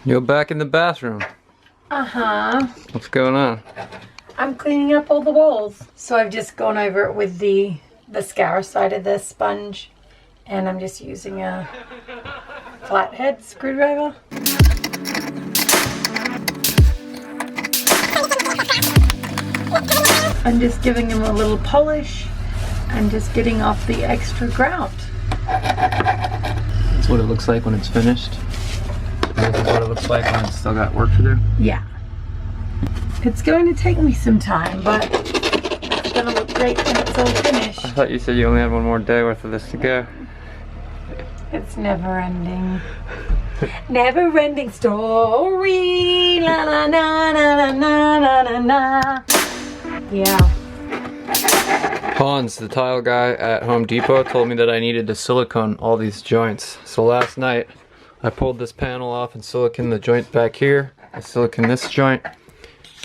You're back in the bathroom. Uh-huh. What's going on? I'm cleaning up all the walls. So I've just gone over it with the scourer side of the sponge, and I'm just using a flathead screwdriver. I'm just giving them a little polish and just getting off the extra grout. That's what it looks like when it's finished. This is what it looks like when it's still got work to do. Yeah. It's going to take me some time, but it's going to look great when it's all finished. I thought you said you only had one more day worth of this to go. It's never ending. Never ending story. La la na na na na na na. Yeah. Hans, the tile guy at Home Depot, told me that I needed to silicone all these joints. So last night, I pulled this panel off and siliconed the joint back here. I siliconed this joint.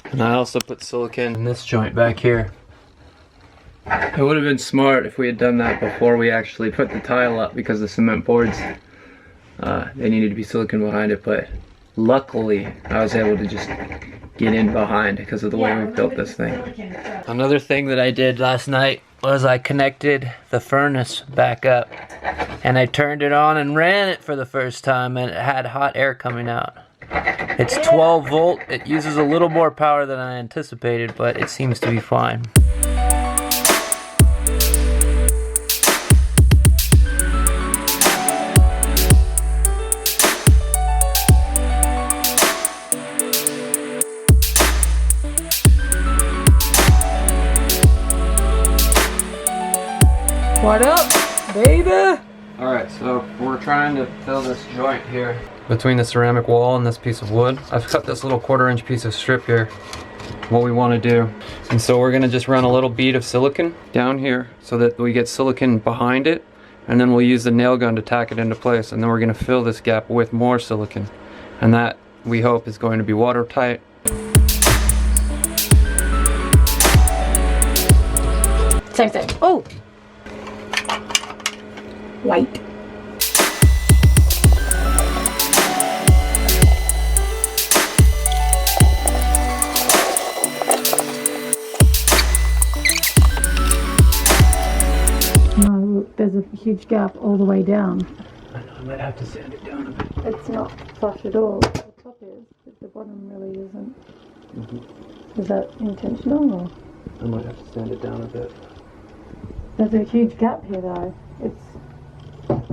And I also put silicone in this joint back here. It would have been smart if we had done that before we actually put the tile up, because the cement boards, they needed to be silicone behind it, but luckily I was able to just get in behind because of the way we built this thing. Another thing that I did last night was I connected the furnace back up, and I turned it on and ran it for the first time, and it had hot air coming out. It's 12 volt. It uses a little more power than I anticipated, but it seems to be fine. What up, baby? Alright, so we're trying to fill this joint here between the ceramic wall and this piece of wood. I've cut this little 1/4 inch piece of strip here, what we want to do. And so we're going to just run a little bead of silicone down here so that we get silicone behind it, and then we'll use the nail gun to tack it into place, and then we're going to fill this gap with more silicone. And that, we hope, is going to be watertight. Same thing. Oh! White. No, there's a huge gap all the way down. I know, I might have to sand it down a bit. It's not flush at all. The top is, but the bottom really isn't. Is that intentional, or? I might have to sand it down a bit. There's a huge gap here though. It's... What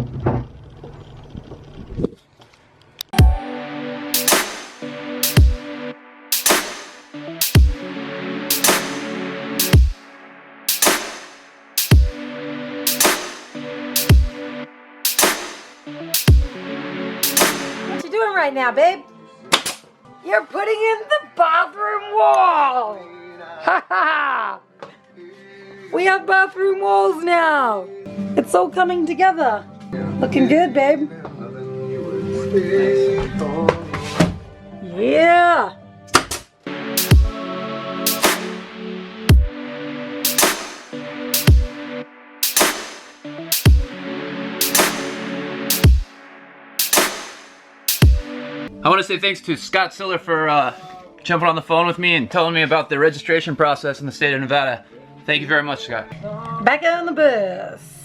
you doing right now, babe? You're putting in the bathroom wall! Ha ha! We have bathroom walls now! It's all coming together. Looking good, babe. Yeah! I want to say thanks to Scott Siller for jumping on the phone with me and telling me about the registration process in the state of Nevada. Thank you very much, Scott. Back on the bus.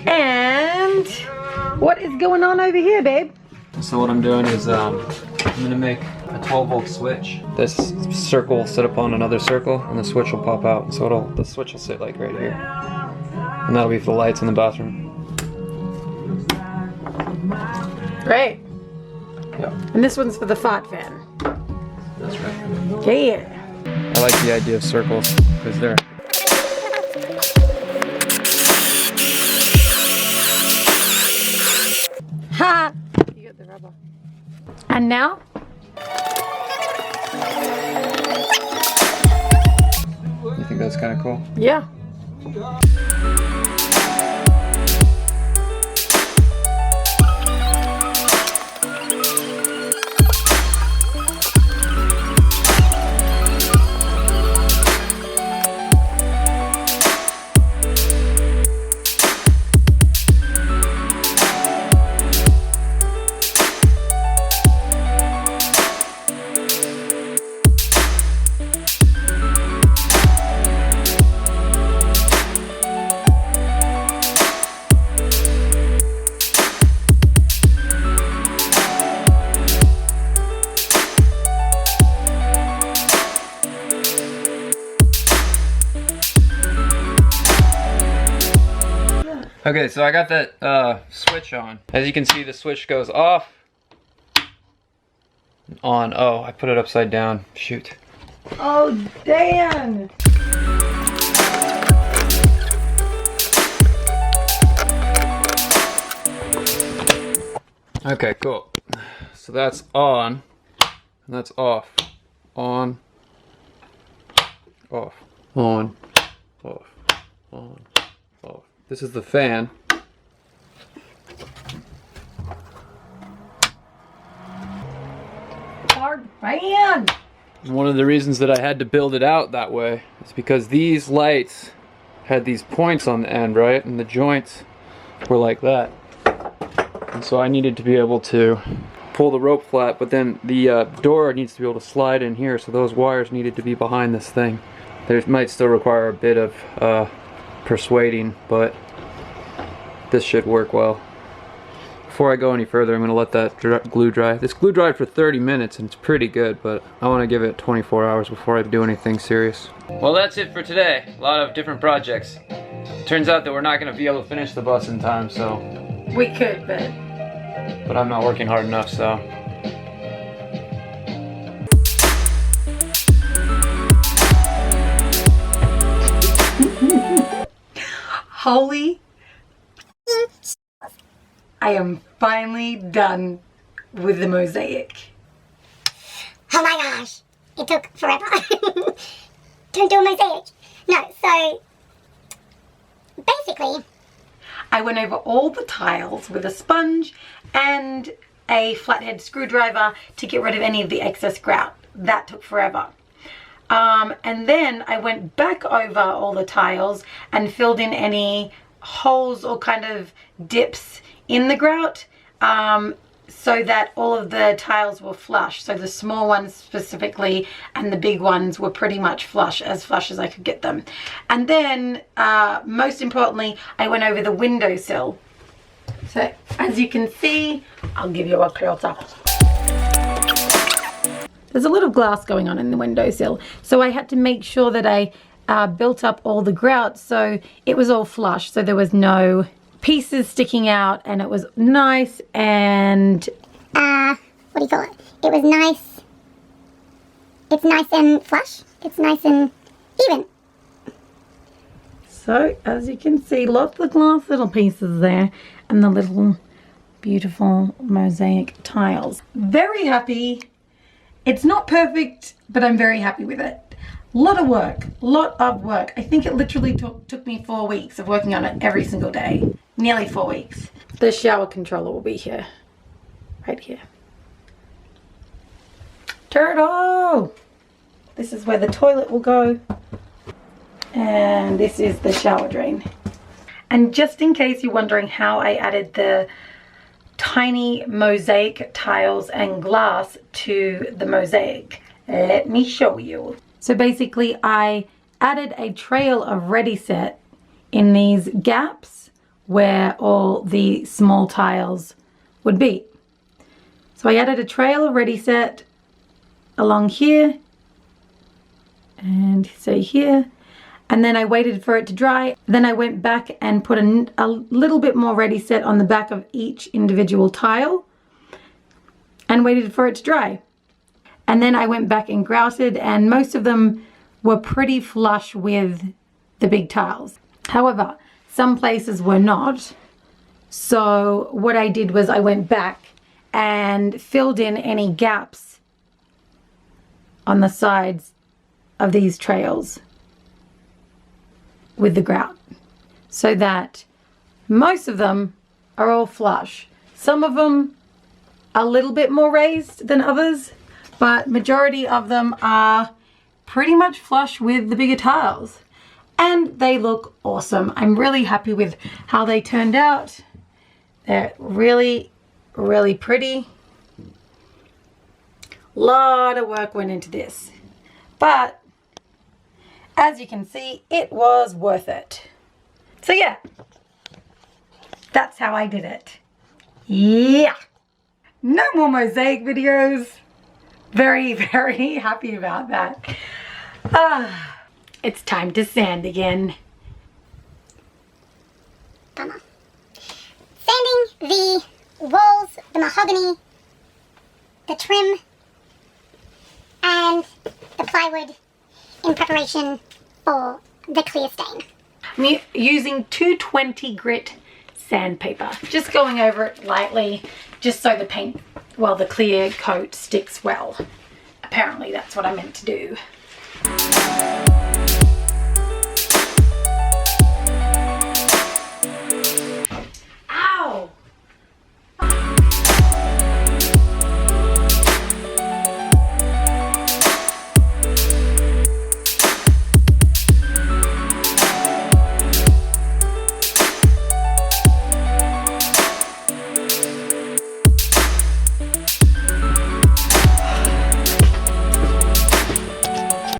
And what is going on over here, babe? So what I'm doing is I'm going to make a 12 volt switch. This circle will sit upon another circle, and the switch will pop out. So the switch will sit like right here. And that'll be for the lights in the bathroom. Great. Yep. And this one's for the fart fan. That's right. Yeah. I like the idea of circles because they're... Ha! You got the rubber. And now? You think that's kind of cool? Yeah. Okay, so I got that switch on. As you can see, the switch goes off, on. Oh, I put it upside down. Shoot. Oh, Dan! Okay, cool. So that's on, and that's off. On, off, on, off, on, off. This is the fan. Hard fan! One of the reasons that I had to build it out that way is because these lights had these points on the end, right? And the joints were like that. And so I needed to be able to pull the rope flat, but then the door needs to be able to slide in here, so those wires needed to be behind this thing. There might still require a bit of persuading, but this should work well. Before I go any further, I'm going to let that glue dry. This glue dried for 30 minutes and it's pretty good, but I want to give it 24 hours before I do anything serious. Well, that's it for today. A lot of different projects. Turns out that we're not going to be able to finish the bus in time, so... We could, But I'm not working hard enough, so... Holy... I am finally done with the mosaic. Oh my gosh, it took forever to do a mosaic. No, so basically I went over all the tiles with a sponge and a flathead screwdriver to get rid of any of the excess grout. That took forever. And then I went back over all the tiles and filled in any holes or kind of dips in the grout, so that all of the tiles were flush. So the small ones specifically and the big ones were pretty much flush as I could get them. And then most importantly, I went over the windowsill. So as you can see, I'll give you a close up. There's a lot of glass going on in the windowsill, so I had to make sure that I built up all the grout so it was all flush, so there was no pieces sticking out, and it was nice and what do you call it? It was nice. It's nice and flush. It's nice and even. so as you can see, lots of glass little pieces there and the little beautiful mosaic tiles. Very happy. It's not perfect, but I'm very happy with it. Lot of work. I think it literally took me 4 weeks of working on it every single day. Nearly 4 weeks. The shower controller will be here. Right here. Turtle! This is where the toilet will go. And this is the shower drain. And just in case you're wondering how I added the tiny mosaic tiles and glass to the mosaic, let me show you. So basically I added a trail of ready set in these gaps where all the small tiles would be. So I added a trail of ready set along here and say here, and then I waited for it to dry. Then I went back and put a little bit more ready set on the back of each individual tile and waited for it to dry. And then I went back and grouted, and most of them were pretty flush with the big tiles. However, some places were not. So what I did was I went back and filled in any gaps on the sides of these trails with the grout, so that most of them are all flush. Some of them are a little bit more raised than others, but majority of them are pretty much flush with the bigger tiles. And they look awesome. I'm really happy with how they turned out. They're really, really pretty. Lot of work went into this. But as you can see, it was worth it. So yeah, that's how I did it. Yeah. No more mosaic videos. Very, very happy about that. It's time to sand again. Bummer. sanding the walls, the mahogany, the trim, and the plywood in preparation for the clear stain. I'm using 220 grit sandpaper. Just going over it lightly, just so the paint, well, the clear coat sticks well. Apparently that's what I meant to do.